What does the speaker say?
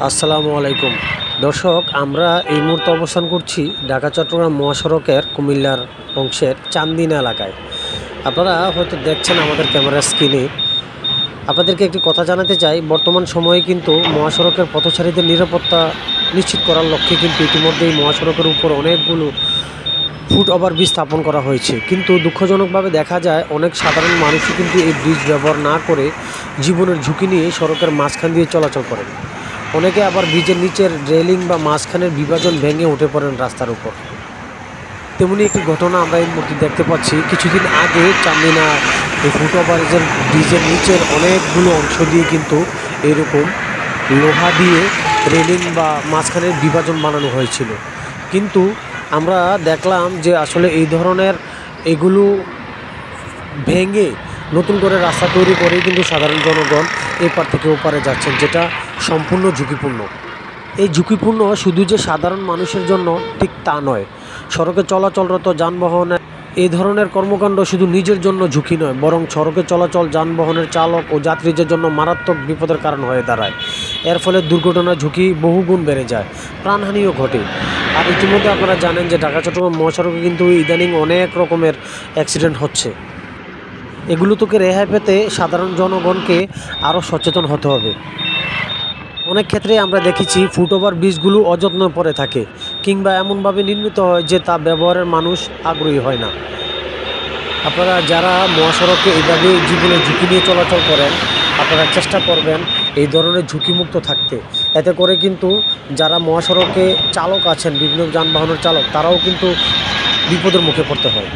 আসসালামু আলাইকুম দর্শক, আমরা এই মুহূর্তে অবস্থান করছি ঢাকা চট্টগ্রাম মহাসড়কের কুমিল্লার অংশের চান্দিনা এলাকায়। আপনারা হয়তো দেখছেন আমাদের ক্যামেরার স্ক্রিনে। আপনাদেরকে একটি কথা জানাতে চাই, বর্তমান সময়ে কিন্তু মহাসড়কের পথচারীদের নিরাপত্তা নিশ্চিত করার লক্ষ্যে কিন্তু ইতিমধ্যেই মহাসড়কের উপর অনেকগুলো ফুট ওভারব্রিজ স্থাপন করা হয়েছে, কিন্তু দুঃখজনকভাবে দেখা যায় অনেক সাধারণ মানুষই কিন্তু এই ব্রিজ ব্যবহার না করে জীবনের ঝুঁকি নিয়ে সড়কের মাঝখান দিয়ে চলাচল করেন। অনেকে আবার ব্রিজের নিচের রেলিং বা মাঝখানের বিভাজন ভেঙে উঠে পড়েন রাস্তার উপর। তেমনি একটি ঘটনা আমরা এই মুহূর্তে দেখতে পাচ্ছি। কিছুদিন আগে চান্দিনা এই ফুটওভারের ব্রিজের নিচের অনেকগুলো অংশ দিয়ে কিন্তু এরকম লোহা দিয়ে রেলিং বা মাঝখানের বিভাজন বানানো হয়েছিল, কিন্তু আমরা দেখলাম যে আসলে এই ধরনের এগুলো ভেঙে নতুন করে রাস্তা তৈরি করেই কিন্তু সাধারণ জনগণ এপার থেকে ওপারে যাচ্ছেন, যেটা সম্পূর্ণ ঝুঁকিপূর্ণ। এই ঝুঁকিপূর্ণ শুধু যে সাধারণ মানুষের জন্য ঠিক তা নয়, সড়কে চলাচলরত যানবাহনের এই ধরনের কর্মকাণ্ড শুধু নিজের জন্য ঝুঁকি নয়, বরং সড়কে চলাচল যানবাহনের চালক ও যাত্রীদের জন্য মারাত্মক বিপদের কারণ হয়ে দাঁড়ায়। এর ফলে দুর্ঘটনার ঝুঁকি বহুগুণ বেড়ে যায়, প্রাণহানিও ঘটে। আর ইতিমধ্যে আপনারা জানেন যে ঢাকা চট্টগ্রাম মহাসড়কে কিন্তু ইদানিং অনেক রকমের অ্যাক্সিডেন্ট হচ্ছে। এগুলো থেকে রেহাই পেতে সাধারণ জনগণকে আরও সচেতন হতে হবে। অনেক ক্ষেত্রে আমরা দেখেছি ফুটওভার ব্রিজগুলো অযত্ন পড়ে থাকে কিংবা এমনভাবে নির্মিত হয় যে তা ব্যবহারের মানুষ আগ্রহী হয় না। আপনারা যারা মহাসড়কে এইভাবে জীবনের ঝুঁকি নিয়ে চলাচল করেন, আপনারা চেষ্টা করবেন এই ধরনের ঝুঁকিমুক্ত থাকতে। এতে করে কিন্তু যারা মহাসড়কে চালক আছেন, বিভিন্ন যানবাহনের চালক, তারাও কিন্তু বিপদের মুখে পড়তে হয়।